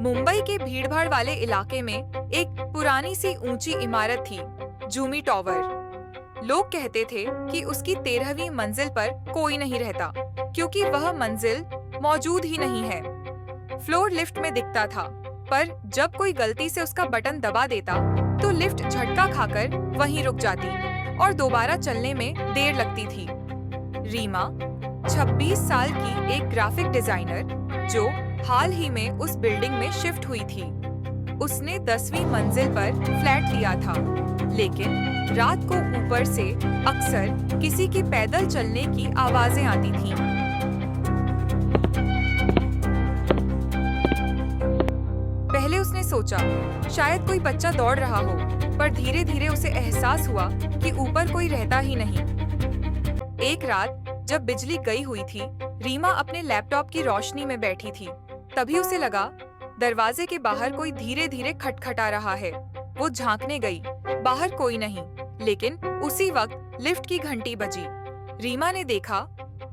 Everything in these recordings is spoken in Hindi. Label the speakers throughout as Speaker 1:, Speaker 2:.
Speaker 1: मुंबई के भीड़भाड़ वाले इलाके में एक पुरानी सी ऊंची इमारत थी, जूमी टॉवर। लोग कहते थे कि उसकी 13वीं मंजिल पर कोई नहीं रहता, क्योंकि वह मंजिल मौजूद ही नहीं है। फ्लोर लिफ्ट में दिखता था, पर जब कोई गलती से उसका बटन दबा देता, तो लिफ्ट झटका खाकर वहीं रुक जाती और दोबारा चलने में देर लगती थी। रीमा 26 साल की एक ग्राफिक डिजाइनर जो हाल ही में उस बिल्डिंग में शिफ्ट हुई थी। उसने 10वीं मंजिल पर फ्लैट लिया था, लेकिन रात को ऊपर से अक्सर किसी के पैदल चलने की आवाजें आती थीं। पहले उसने सोचा शायद कोई बच्चा दौड़ रहा हो, पर धीरे धीरे उसे एहसास हुआ कि ऊपर कोई रहता ही नहीं। एक रात जब बिजली गई हुई थी, रीमा अपने लैपटॉप की रोशनी में बैठी थी। तभी उसे लगा दरवाजे के बाहर कोई धीरे धीरे खटखटा रहा है। वो झांकने गई, बाहर कोई नहीं, लेकिन उसी वक्त लिफ्ट की घंटी बजी। रीमा ने देखा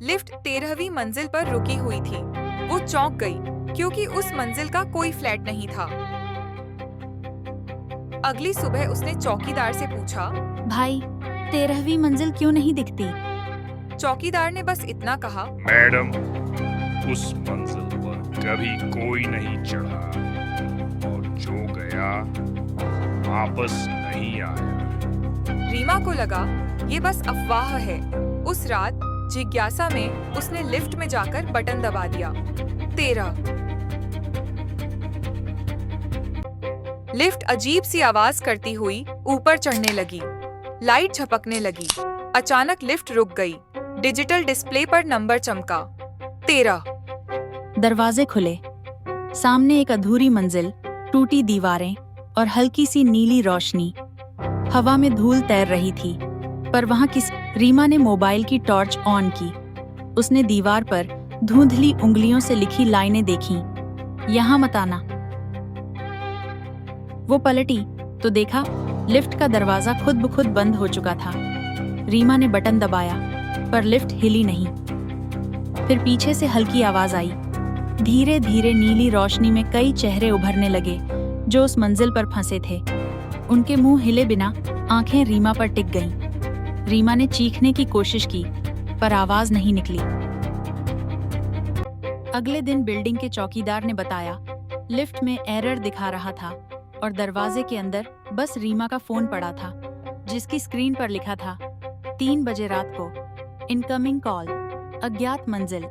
Speaker 1: लिफ्ट 13वीं मंजिल पर रुकी हुई थी। वो चौंक गई, क्योंकि उस मंजिल का कोई फ्लैट नहीं था। अगली सुबह उसने चौकीदार से पूछा,
Speaker 2: भाई 13वीं मंजिल क्यों नहीं दिखती?
Speaker 1: चौकीदार ने बस इतना कहा,
Speaker 3: मैडम, उस मंजिल पर कभी कोई नहीं चढ़ा और जो गया वापस नहीं आया।
Speaker 1: रीमा को लगा ये बस अफवाह है। उस रात जिज्ञासा में उसने लिफ्ट में जाकर बटन दबा दिया। 13। लिफ्ट अजीब सी आवाज करती हुई ऊपर चढ़ने लगी। लाइट झपकने लगी। अचानक लिफ्ट रुक गई। डिजिटल डिस्प्ले पर नंबर चमका, 13।
Speaker 2: दरवाजे खुले। सामने एक अधूरी मंजिल, टूटी दीवारें और हल्की सी नीली रोशनी। हवा में धूल तैर रही थी, पर वहां रीमा ने मोबाइल की टॉर्च ऑन की। उसने दीवार पर धुंधली उंगलियों से लिखी लाइनें देखीं, यहाँ मत आना। वो पलटी तो देखा लिफ्ट का दरवाजा खुद ब खुद बंद हो चुका था। रीमा ने बटन दबाया, पर लिफ्ट हिली नहीं। फिर पीछे से हल्की आवाज आई। धीरे धीरे नीली रोशनी में कई चेहरे उभरने लगे जो उस मंजिल पर फंसे थे। उनके मुंह हिले बिना आंखें रीमा पर टिक गईं। रीमा ने चीखने की कोशिश की, पर आवाज नहीं निकली। अगले दिन बिल्डिंग के चौकीदार ने बताया लिफ्ट में एरर दिखा रहा था और दरवाजे के अंदर बस रीमा का फोन पड़ा था, जिसकी स्क्रीन पर लिखा था 3 बजे रात को इनकमिंग कॉल, अज्ञात मंजिल।